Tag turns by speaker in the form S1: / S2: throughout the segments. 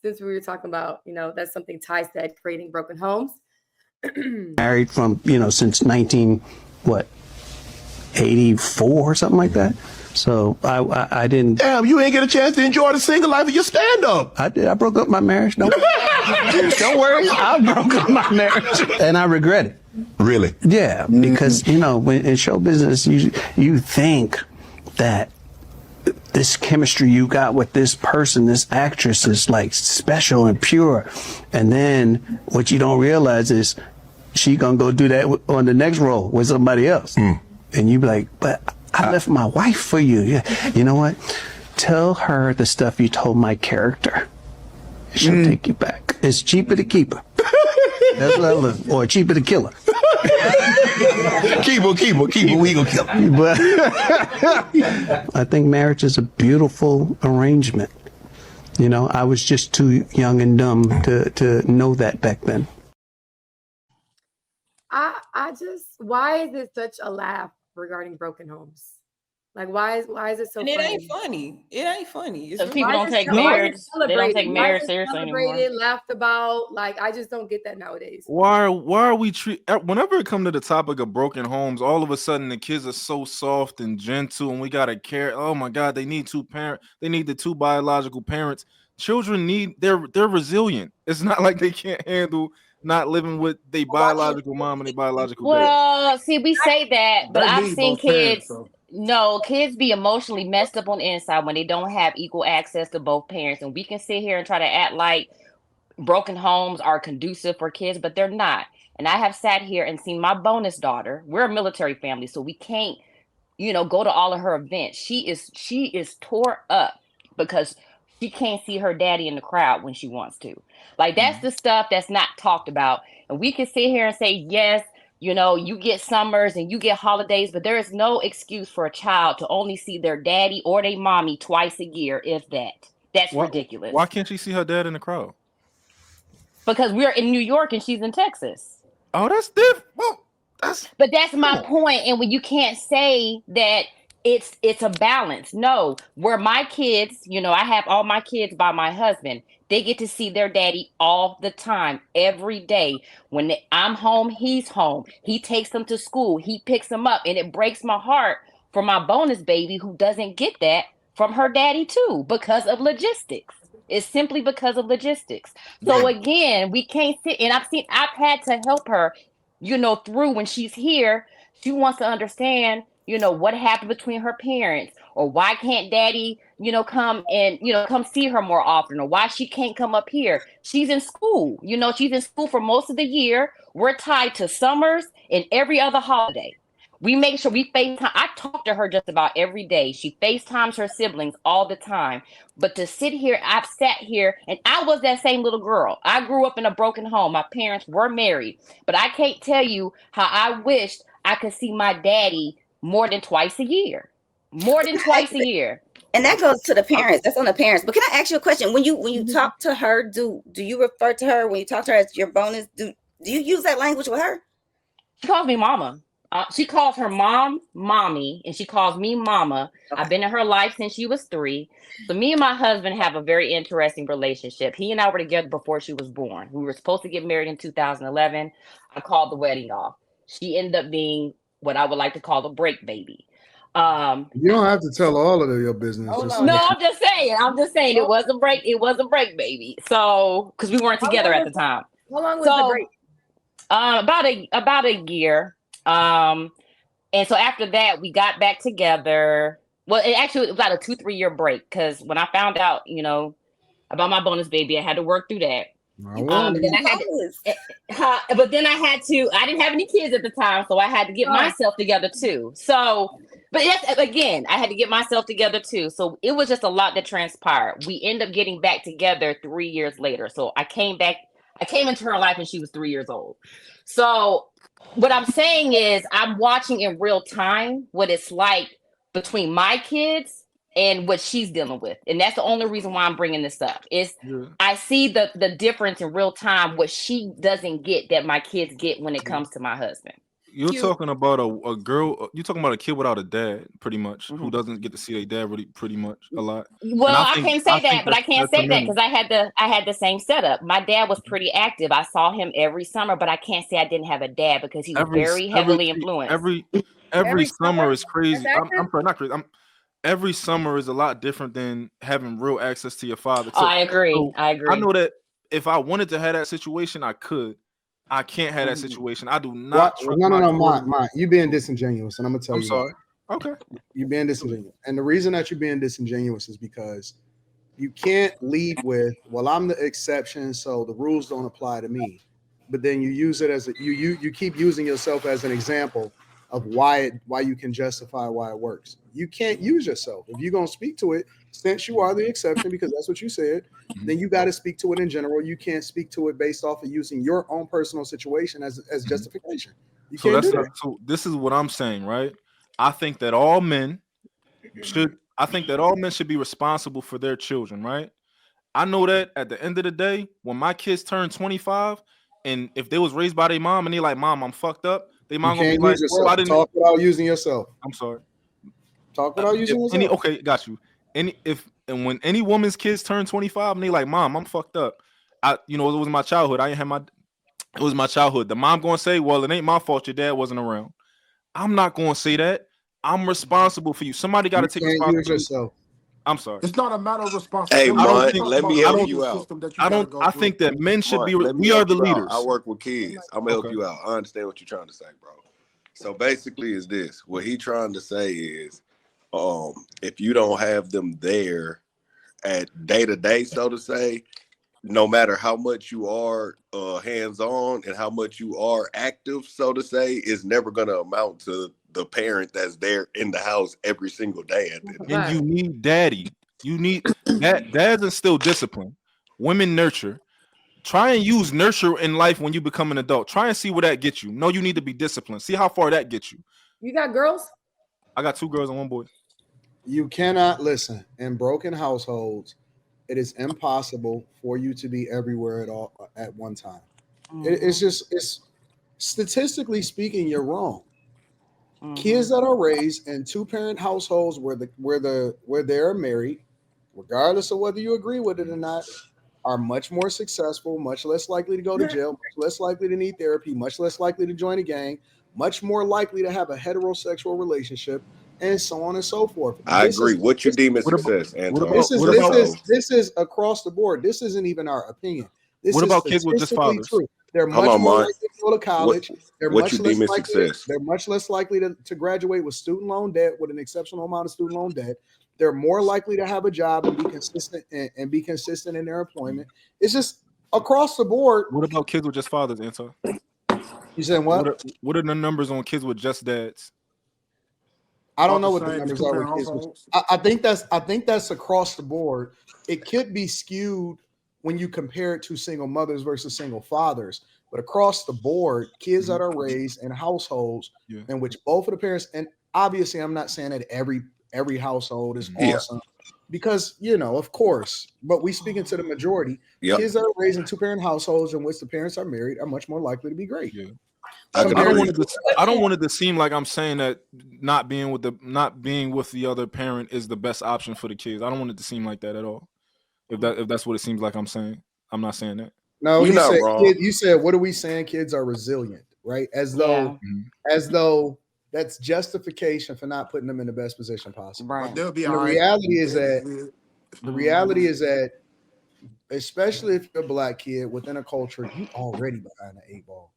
S1: since we were talking about, that's something Ty said, creating broken homes.
S2: Married from, since 84 or something like that. So I didn't.
S3: Damn, you ain't get a chance to enjoy the single life of your stand-up.
S2: I did. I broke up my marriage. Don't worry. I broke up my marriage, and I regret it.
S3: Really?
S2: Yeah, because when in show business, you think that this chemistry you got with this person, this actress, is like special and pure, and then what you don't realize is she gonna go do that on the next role with somebody else, and you be like, but I left my wife for you. Yeah, you know what? Tell her the stuff you told my character. She'll take you back. It's cheaper to keep her. That's what I love. Or cheaper to kill her.
S3: Keep her. We gonna kill her.
S2: But I think marriage is a beautiful arrangement. I was just too young and dumb to know that back then.
S1: Why is it such a laugh regarding broken homes? Like, why is it so
S4: and
S1: funny?
S4: It ain't funny.
S5: Because people don't take marriage. They don't take marriage seriously anymore.
S1: Laughed about. Like, I just don't get that nowadays.
S6: Why are we whenever it comes to the topic of broken homes, all of a sudden the kids are so soft and gentle, and we gotta care. Oh my God, they need They need the two biological parents. Children they're resilient. It's not like they can't handle not living with their biological mom and their biological dad.
S5: Well, see, we say that, but I've seen kids. No, kids be emotionally messed up on the inside when they don't have equal access to both parents. And we can sit here and try to act like broken homes are conducive for kids, but they're not. And I have sat here and seen my bonus daughter. We're a military family, so we can't, go to all of her events. She is tore up because she can't see her daddy in the crowd when she wants to. Like, that's the stuff that's not talked about. And we can sit here and say, yes, you get summers and you get holidays, but there is no excuse for a child to only see their daddy or their mommy twice a year, if that. That's ridiculous.
S6: Why can't she see her dad in the crowd?
S5: Because we're in New York and she's in Texas.
S6: Oh, that's different.
S5: But that's my point. And when you can't say that it's a balance. No, where my kids, I have all my kids by my husband. They get to see their daddy all the time, every day. When I'm home, he's home. He takes them to school. He picks them up. And it breaks my heart for my bonus baby who doesn't get that from her daddy too, because of logistics. It's simply because of logistics. So again, we can't sit, and I've had to help her, through when she's here. She wants to understand, what happened between her parents, or why can't daddy, come and, come see her more often, or why she can't come up here. She's in school, she's in school for most of the year. We're tied to summers and every other holiday. We make sure we FaceTime. I talk to her just about every day. She FaceTimes her siblings all the time. But to sit here, I've sat here, and I was that same little girl. I grew up in a broken home. My parents were married. But I can't tell you how I wished I could see my daddy more than twice a year. More than twice a year.
S7: And that goes to the parents. That's on the parents. But can I ask you a question? When you talk to her, do you refer to her when you talk to her as your bonus? Do you use that language with her?
S5: She calls me mama. She calls her mom mommy, and she calls me mama. Okay. I've been in her life since she was 3. So me and my husband have a very interesting relationship. He and I were together before she was born. We were supposed to get married in 2011. I called the wedding off. She ended up being what I would like to call a break baby.
S8: You don't have to tell all of your business.
S5: No, I'm just saying it was a break. It was a break baby. So, because we weren't together at the time.
S1: How long was the break?
S5: About a year. And so after that, we got back together. Well, it was about a 2-3 year break, because when I found out, about my bonus baby, I had to work through that. But then I didn't have any kids at the time, so I had to get myself together too. So, but again, I had to get myself together too. So it was just a lot that transpired. We ended up getting back together 3 years later. So I came into her life when she was 3 years old. So what I'm saying is I'm watching in real time what it's like between my kids and what she's dealing with. And that's the only reason why I'm bringing this up is I see the difference in real time, what she doesn't get that my kids get when it comes to my husband.
S6: You're
S1: cute.
S6: talking about a girl. You're talking about a kid without a dad, pretty much, who doesn't get to see their dad really, pretty much a lot.
S5: Well, I can't say that, but I
S6: that's
S5: can't say that
S6: detrimental.
S5: because I had the same setup. My dad was pretty active. I saw him every summer, but I can't say I didn't have a dad because he was very heavily influenced.
S6: Every summer is
S1: That's
S6: crazy.
S1: active?
S6: I'm sorry, not crazy. Every summer is a lot different than having real access to your father.
S5: Oh, I agree.
S6: So
S5: I
S6: I
S5: agree.
S6: know that if I wanted to have that situation, I could. I can't have that situation. I do
S8: What?
S6: not trust
S8: No,
S6: my children.
S8: Ma, you being disingenuous, and I'm gonna tell
S6: I'm
S8: you
S6: sorry.
S8: why.
S6: Okay.
S8: You're being disingenuous, and the reason that you're being disingenuous is because you can't lead with, "Well, I'm the exception, so the rules don't apply to me." But then you use it as you keep using yourself as an example of why you can justify why it works. You can't use yourself if you're gonna speak to it. Since you are the exception, because that's what you said, then you got to speak to it in general. You can't speak to it based off of using your own personal situation as justification. You
S6: So
S8: can't do that.
S6: so this is what I'm saying, right? I think that all men should be responsible for their children, right? I know that at the end of the day, when my kids turn 25, and if they was raised by their mom and they like, "Mom, I'm fucked up," they
S8: You
S6: mom gonna be
S8: can't
S6: like,
S8: use
S6: "Well, I
S8: yourself.
S6: didn't."
S8: Talk without using yourself.
S6: I'm sorry.
S8: Talk without using yourself.
S6: Okay, got you. When any woman's kids turn 25 and they like, "Mom, I'm fucked up," it was my childhood. It was my childhood. The mom gonna say, "Well, it ain't my fault. Your dad wasn't around." I'm not gonna say that. I'm responsible for you. Somebody got to
S8: You
S6: take
S8: can't use
S6: responsibility.
S8: yourself.
S6: I'm sorry.
S4: It's not a matter of
S3: Hey,
S4: responsibility.
S6: I don't
S3: Mud,
S6: think.
S3: let me
S6: I
S3: help
S6: don't.
S3: you out.
S4: System that you gotta go
S6: I
S4: through.
S6: think that men should
S3: Mud,
S6: be.
S3: let me
S6: We are
S3: help
S6: the
S3: you out.
S6: leaders.
S3: I work with kids. I'm gonna help
S6: Okay.
S3: you out. I understand what you're trying to say, bro. So basically, is this what he trying to say is, if you don't have them there at day to day, so to say, no matter how much you are hands on and how much you are active, so to say, is never gonna amount to the parent that's there in the house every single day. At the
S6: And you need daddy. You need that. Dads instill discipline. Women nurture. Try and use nurture in life when you become an adult. Try and see where that gets you. No, you need to be disciplined. See how far that gets you.
S1: You got girls?
S6: I got 2 girls and 1 boy.
S8: You cannot listen. In broken households, it is impossible for you to be everywhere at all at one time. It's statistically speaking, you're wrong. Kids that are raised in 2-parent households where they're married, regardless of whether you agree with it or not, are much more successful, much less likely to go to jail, much less likely to need therapy, much less likely to join a gang, much more likely to have a heterosexual relationship, and so on and so forth.
S3: I agree. What you deem as
S6: What about-
S3: success, Anton?
S8: This is across the board. This isn't even our opinion. This
S6: What
S8: is
S6: about kids with just
S8: statistically
S6: fathers?
S8: true. They're
S3: Hold
S8: much
S3: on,
S8: more
S3: Mark.
S8: likely to go to college. They're
S3: what
S8: much
S3: you
S8: less
S3: deem as
S8: likely.
S3: success?
S8: They're much less likely to graduate with student loan debt, with an exceptional amount of student loan debt. They're more likely to have a job and be consistent in their employment. It's just across the board.
S6: What about kids with just fathers, Anton?
S8: You saying what?
S6: What are the numbers on kids with just dads?
S8: I don't know
S4: About
S8: what
S4: the
S8: the
S4: same as
S8: numbers are
S4: two-parent
S8: with kids.
S4: households.
S8: I think that's across the board. It could be skewed when you compare it to single mothers versus single fathers, but across the board, kids that are raised in households in which both of the parents, and obviously I'm not saying that every household is awesome, because of course, but we speaking to the majority. Kids that are raised in 2-parent households in which the parents are married are much more likely to be great.
S6: I don't want it to seem like I'm saying that not being with the other parent is the best option for the kids. I don't want it to seem like that at all. If that's what it seems like I'm saying, I'm not saying that.
S8: No,
S3: You're not wrong.
S8: you said, what are we saying? Kids are resilient, right? As though that's justification for not putting them in the best position possible.
S4: But they'll be
S8: And
S4: all right.
S8: the reality is that, especially if you're a black kid within a culture, you already behind the 8 ball.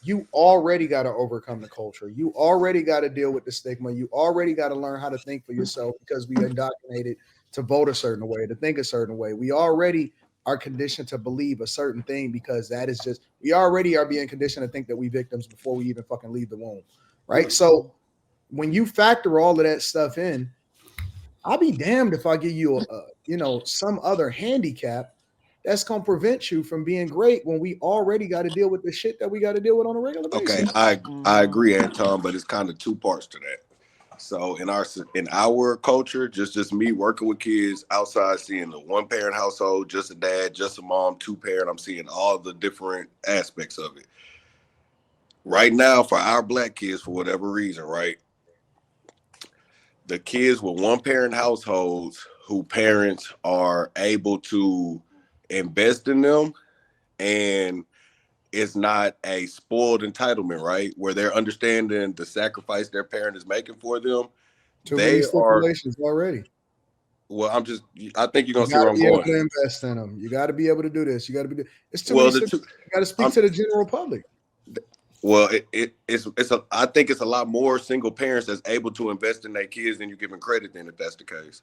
S8: You already got to overcome the culture. You already got to deal with the stigma. You already got to learn how to think for yourself, because we indoctrinated to vote a certain way, to think a certain way. We already are conditioned to believe a certain thing, because that is just, we already are being conditioned to think that we victims before we even fucking leave the womb, right? So when you factor all of that stuff in, I'll be damned if I give you some other handicap that's gonna prevent you from being great when we already got to deal with the shit that we got to deal with on a regular basis.
S3: Okay, I agree, Anton, but it's kind of 2 parts to that. So in our culture, just me working with kids outside, seeing the 1-parent household, just a dad, just a mom, 2-parent, I'm seeing all the different aspects of it. right now for our black kids, for whatever reason, right? The kids with one parent households who parents are able to invest in them, and it's not a spoiled entitlement, right? Where they're understanding the sacrifice their parent is making for them.
S8: Too many
S3: They are,
S8: stipulations already.
S3: well, I think you're
S8: You
S3: gonna see
S8: got
S3: where
S8: to
S3: I'm
S8: be able to
S3: going.
S8: invest in them. You got to be able to do this. You got to be. It's too
S3: Well,
S8: many
S3: the
S8: stipulations.
S3: two,
S8: You got to speak
S3: I'm,
S8: to the general public.
S3: well, I think it's a lot more single parents that's able to invest in their kids than you giving credit then, if that's the case.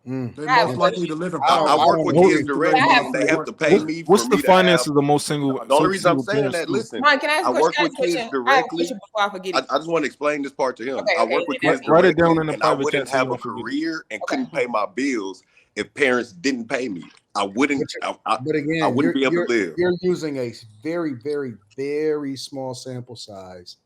S4: They
S1: I have a
S4: most likely to
S1: question.
S4: live in
S8: I don't.
S3: I
S8: I
S3: work
S8: don't
S3: with
S8: agree.
S3: kids
S4: to raise
S1: I
S3: directly
S1: have
S3: and
S1: a
S3: they have
S4: money.
S3: to pay me for
S6: What's the
S3: me to have.
S6: finances of most single
S3: The only reason I'm
S6: single
S3: saying
S6: parents
S3: that,
S6: too?
S3: listen,
S1: Mom, can I ask
S3: I
S1: a question?
S3: work with kids
S1: I have a
S3: directly.
S1: question before I forget it.
S3: I just want to explain this part to him.
S1: Okay,
S3: I
S1: okay,
S3: work with
S1: then
S3: kids
S1: ask
S6: Write it
S1: me.
S6: down
S3: directly,
S6: in the
S3: and I
S6: private
S3: wouldn't
S6: chat so you
S3: have a
S6: won't forget.
S3: career and
S1: Okay.
S3: couldn't pay my bills if parents didn't pay me. I wouldn't.
S8: But
S3: I
S8: again,
S3: wouldn't be able to live.
S8: you're using a very, very, very small sample size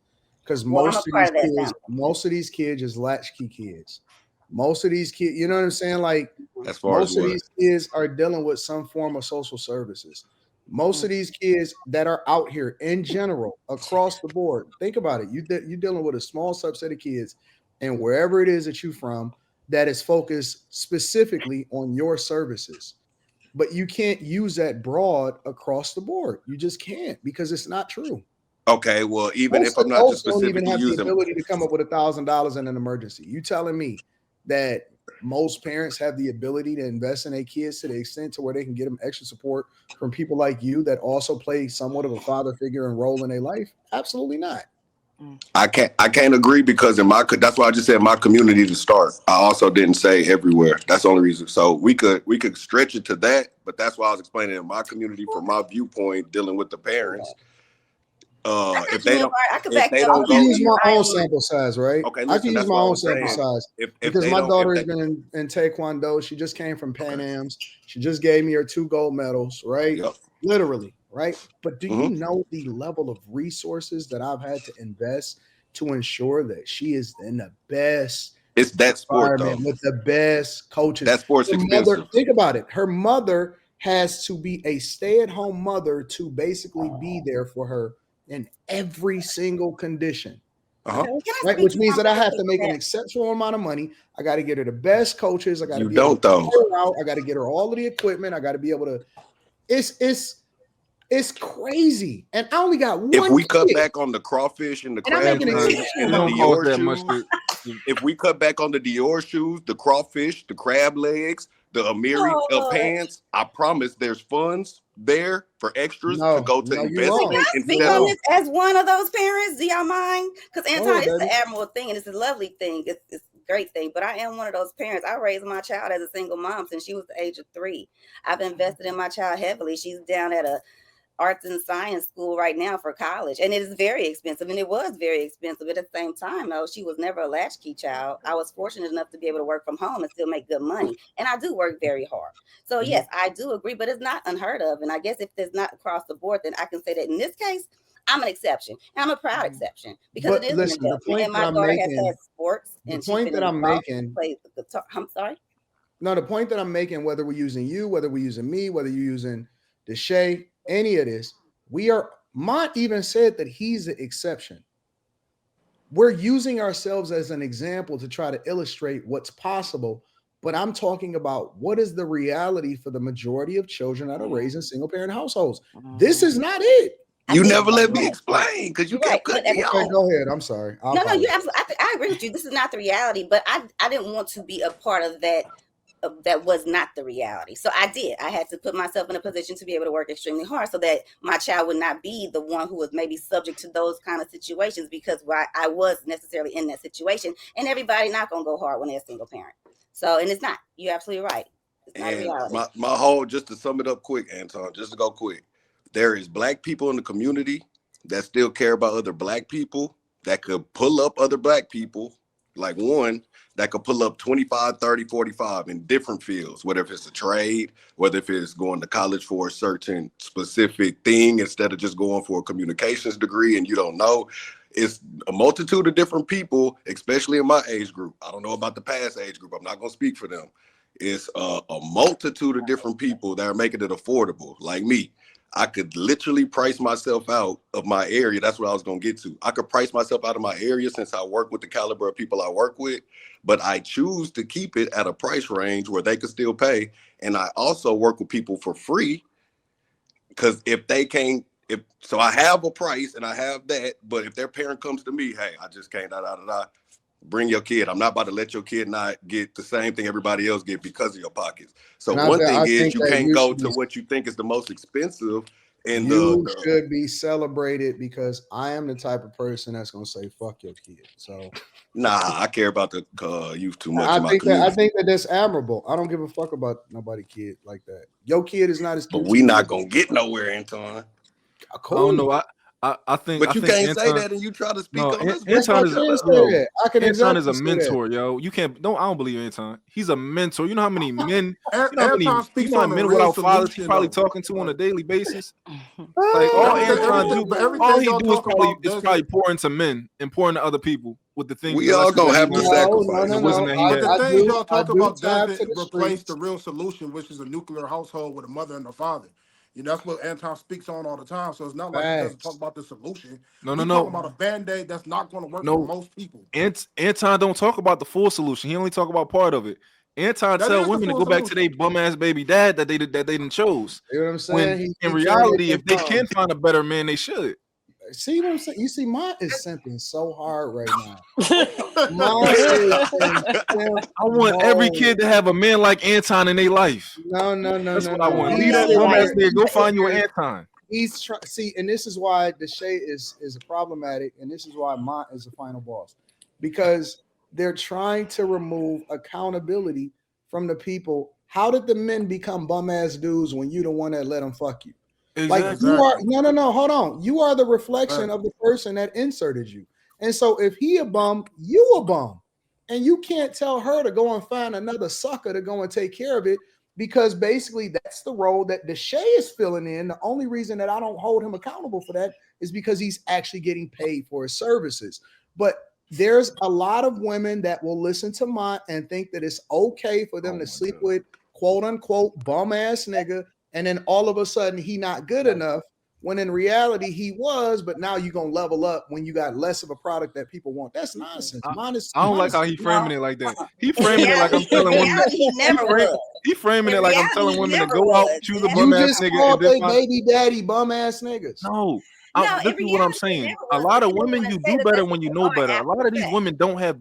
S8: because
S7: Well, I'm a part of that sample.
S8: most of these kids is latchkey kids. Most of these kids, you know what I'm saying? Like
S3: As far as
S8: most of
S3: what?
S8: these kids are dealing with some form of social services. Most of these kids that are out here in general across the board, think about it. You're dealing with a small subset of kids, and wherever it is that you're from, that is focused specifically on your services. But you can't use that broad across the board. You just can't because it's not true.
S3: Okay, well, even
S8: Most
S3: if I'm not just
S8: adults don't even
S3: specifically
S8: have the
S3: using,
S8: ability to come up with $1,000 in an emergency. You telling me that most parents have the ability to invest in their kids to the extent to where they can get them extra support from people like you that also play somewhat of a father figure and role in their life? Absolutely not.
S3: I can't agree because that's why I just said my community to start. I also didn't say everywhere. That's the only reason. So we could stretch it to that, but that's why I was explaining in my community from my viewpoint dealing with the parents. If they don't,
S7: I could
S3: if
S7: back
S3: they
S7: you
S8: I
S3: don't
S7: up.
S8: can
S3: go
S8: use
S3: either.
S8: my own sample size, right?
S3: Okay,
S8: I can
S3: listen,
S8: use
S3: that's
S8: my
S3: what I
S8: own
S3: was
S8: sample
S3: saying.
S8: size
S3: If
S8: because
S3: they
S8: my
S3: don't,
S8: daughter
S3: if
S8: has
S3: they,
S8: been in Taekwondo. She just came from Pan
S3: okay,
S8: Am's. She just gave me her 2 gold medals, right?
S3: yep.
S8: Literally, right? But do you
S3: Hmm.
S8: know the level of resources that I've had to invest to ensure that she is in the best
S3: It's that sport though.
S8: environment with the best coaches?
S3: That sport's
S8: Her mother,
S3: expensive.
S8: think about it. Her mother has to be a stay-at-home mother to basically be there for her in every single condition.
S3: Uh huh.
S7: Okay, well, can I
S8: Right,
S7: speak
S8: which
S7: to
S8: means that I
S7: something
S8: have
S7: really
S8: to make an
S7: quick?
S8: exceptional amount of money. I got to get her the best coaches. I got to
S3: You
S8: be able to
S3: don't though.
S8: fly her out. I got to get her all of the equipment. I got to be able to. It's crazy, and I only got
S3: If
S8: one
S3: we cut
S8: kid,
S3: back on the crawfish and the
S8: and I'm
S3: crab
S8: making
S3: legs
S8: exceptional
S3: and
S6: It
S3: the
S6: don't
S8: money.
S6: cost
S3: Dior
S6: that much.
S3: shoes, if we cut back on the Dior shoes, the crawfish, the crab legs, the Amiri
S7: Oh, Lord.
S3: pants, I promise there's funds there for extras to
S8: No,
S3: go to
S8: no, you're
S7: Can
S8: wrong.
S3: investment
S7: I speak
S3: instead
S7: on
S3: of.
S7: this as one of those parents? Do y'all mind? Because
S8: Go
S7: Anton,
S8: ahead,
S7: it's
S8: baby.
S7: an admirable thing and it's a lovely thing. It's a great thing. But I am one of those parents. I raised my child as a single mom since she was the age of 3. I've invested in my child heavily. She's down at a arts and science school right now for college, and it is very expensive, and it was very expensive. But at the same time, though, she was never a latchkey child. I was fortunate enough to be able to work from home and still make good money, and I do work very hard. So yes, I do agree, but it's not unheard of. And I guess if there's not across the board, then I can say that in this case, I'm an exception, and I'm a proud exception because it
S8: But
S7: is an
S8: listen, the
S7: investment.
S8: point
S7: And
S8: that
S7: my
S8: I'm
S7: daughter has
S8: making,
S7: had sports,
S8: the
S7: and she's
S8: point
S7: been
S8: that
S7: in
S8: I'm
S7: golf,
S8: making,
S7: plays the guitar. I'm sorry.
S8: no, the point that I'm making, whether we're using you, whether we're using me, whether you're using Deshae, any of this, we are. Mont even said that he's the exception. We're using ourselves as an example to try to illustrate what's possible. But I'm talking about what is the reality for the majority of children that are raised in single parent households. This is not it.
S3: You
S7: I think
S3: never let me
S7: you're
S3: explain because you
S7: right.
S3: kept cutting me
S8: Okay,
S3: off.
S8: go ahead. I'm sorry. I
S7: No,
S8: apologize.
S7: you absolutely. I agree with you. This is not the reality, but I didn't want to be a part of that. That was not the reality. So I did. I had to put myself in a position to be able to work extremely hard so that my child would not be the one who was maybe subject to those kind of situations because I was necessarily in that situation. And everybody not gonna go hard when they're a single parent. So, and it's not. You're absolutely right. It's not a
S3: And
S7: reality.
S3: my whole, just to sum it up quick, Anton, just to go quick, there is black people in the community that still care about other black people, that could pull up other black people, like one that could pull up 25, 30, 45 in different fields, whether if it's a trade, whether if it's going to college for a certain specific thing instead of just going for a communications degree and you don't know. It's a multitude of different people, especially in my age group. I don't know about the past age group. I'm not going to speak for them. It's a multitude of different people that are making it affordable, like me. I could literally price myself out of my area. That's what I was going to get to. I could price myself out of my area since I work with the caliber of people I work with, but I choose to keep it at a price range where they could still pay. And I also work with people for free because if they can't, so I have a price and I have that, but if their parent comes to me, hey, I just can't, bring your kid. I'm not about to let your kid not get the same thing everybody else get because of your pockets. So one thing is you can't go to what you think is the most expensive. And
S8: you should be celebrated because I am the type of person that's gonna say fuck your kid. So
S3: nah, I care about the youth too much.
S8: I think that that's admirable. I don't give a fuck about nobody kid like that. Your kid is not as cute.
S3: But we not gonna get nowhere, Anton.
S6: Cool. I don't know. I think,
S3: but you can't say that and you try to speak on this.
S6: Anton is a mentor, yo. You can't. I don't believe Anton. He's a mentor. You know how many men?
S4: Anton speaks on
S6: men without fathers he's probably talking to on a daily basis. Like all he do is probably pour into men and pour into other people with the things.
S3: We all gonna have to sacrifice.
S4: The things y'all talk about doesn't replace the real solution, which is a nuclear household with a mother and a father. You know, that's what Anton speaks on all the time. So it's not like he doesn't talk about the solution.
S6: No.
S4: Talking about a Band-Aid that's not going to work for most people.
S6: Anton don't talk about the full solution. He only talk about part of it. Anton tell women to go back to their bum ass baby dad that they didn't chose.
S8: You know what I'm saying?
S6: When in reality, if they can find a better man, they should.
S8: See what I'm saying? You see, mine is simping so hard right now. I
S6: want every kid to have a man like Anton in their life.
S8: No.
S6: That's what I want. Leave that bum ass nigga. Go find you an Anton.
S8: He's trying. See, and this is why Deshae is problematic, and this is why Mont is the final boss, because they're trying to remove accountability from the people. How did the men become bum ass dudes when you the one that let them fuck you? Exactly. Like you are no, hold on. You are the reflection of the person that inserted you. And so if he a bum, you a bum. And you can't tell her to go and find another sucker to go and take care of it, because basically that's the role that Deshae is filling in. The only reason that I don't hold him accountable for that is because he's actually getting paid for his services. But there's a lot of women that will listen to Mont and think that it's okay for them to sleep with quote unquote bum ass nigga. And then all of a sudden he not good enough, when in reality he was, but now you're going to level up when you got less of a product that people want. That's nonsense.
S6: I don't like how he framing it like that. He framing it like I'm telling women. He framing it like I'm telling women to go out, choose a bum ass nigga.
S8: And they baby daddy bum ass niggas.
S6: No. This is what I'm saying. A lot of women, you do better when you know better. A lot of these women don't have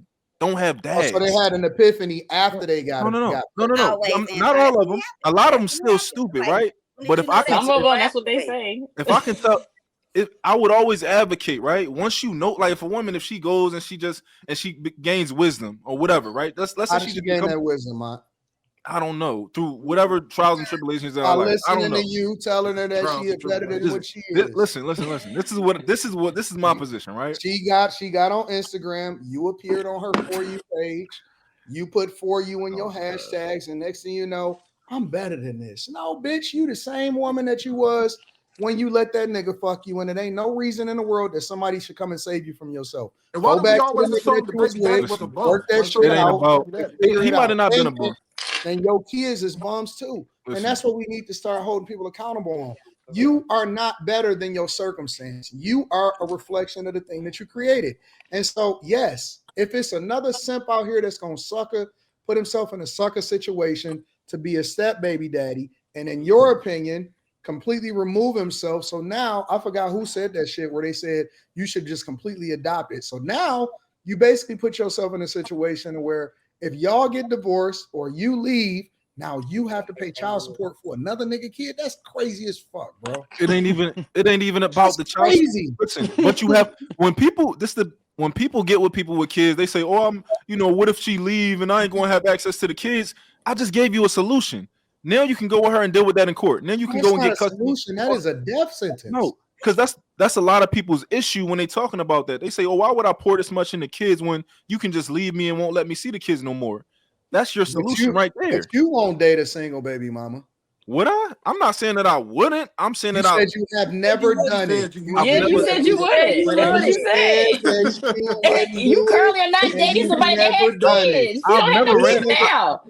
S6: dads.
S8: So they had an epiphany after they got
S6: no. Not all of them. A lot of them still stupid, right? But if I can,
S5: that's what they say.
S6: If I can tell, I would always advocate, right? Once you know, like if a woman, if she goes and she gains wisdom or whatever, right? Let's say she
S8: gain that wisdom, man.
S6: I don't know, through whatever trials and tribulations in her life.
S8: I don't know. You telling her that she is better than what she is.
S6: Listen. This is my position, right?
S8: She got on Instagram. You appeared on her For You page. You put For You in your hashtags, and next thing you know, I'm better than this. No, bitch, you the same woman that you was when you let that nigga fuck you, and it ain't no reason in the world that somebody should come and save you from yourself.
S4: And why do you always assume the baby daddy was a bum?
S8: Work that shit out.
S6: He might have not been a bum.
S8: And your kids is bums too. Listen. And that's what we need to start holding people accountable on. You are not better than your circumstance. You are a reflection of the thing that you created. And so, yes, if it's another simp out here that's going to put himself in a sucker situation to be a step baby daddy, and in your opinion, completely remove himself. So now, I forgot who said that shit where they said you should just completely adopt it. So now you basically put yourself in a situation where if y'all get divorced or you leave, now you have to pay child support for another nigga kid. That's crazy as fuck, bro.
S6: It ain't even about the child.
S8: Crazy.
S6: Listen, but you have when people get with people with kids, they say, "Oh, what if she leave and I ain't going to have access to the kids?" I just gave you a solution. Now you can go with her and deal with that in court. Then you can go and get custody.
S8: Solution. That is a death sentence.
S6: No, because that's a lot of people's issue when they talking about that. They say, "Oh, why would I pour this much into kids when you can just leave me and won't let me see the kids no more?" That's your solution right there.
S8: But you won't date a single baby mama.
S6: Would I? I'm not saying that I wouldn't. I'm saying that
S8: said you have never done it.
S5: You said you wouldn't. That's what you said. You currently are not dating somebody that has kids. You don't have no kids now.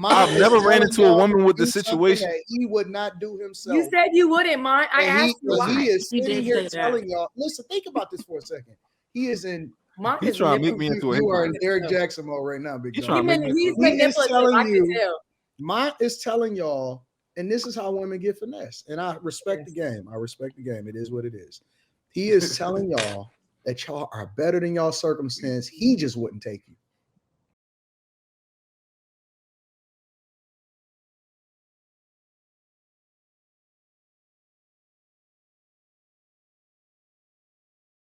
S6: I've never ran into a woman with the situation
S8: that he would not do himself.
S1: You said you wouldn't mind. I
S8: And
S1: asked you why.
S8: he is
S1: You
S8: sitting
S1: did
S8: here
S1: say
S8: telling
S1: that.
S8: y'all. Listen, think about this for a second. He is in.
S1: Mark
S6: He's
S1: is
S6: trying to make me
S1: manipulative.
S6: into a
S8: You are in
S6: hypocrite.
S8: Derek Jackson mode right now, big
S6: He's
S8: dog.
S6: trying to make me
S1: He's
S6: into a
S8: He is
S1: manipulative.
S8: telling
S1: I can
S8: you.
S1: tell.
S8: Mont is telling y'all, and this is how women get finesse. And I respect the game. I respect the game. It is what it is. He is telling y'all that y'all are better than y'all circumstance. He just wouldn't take you.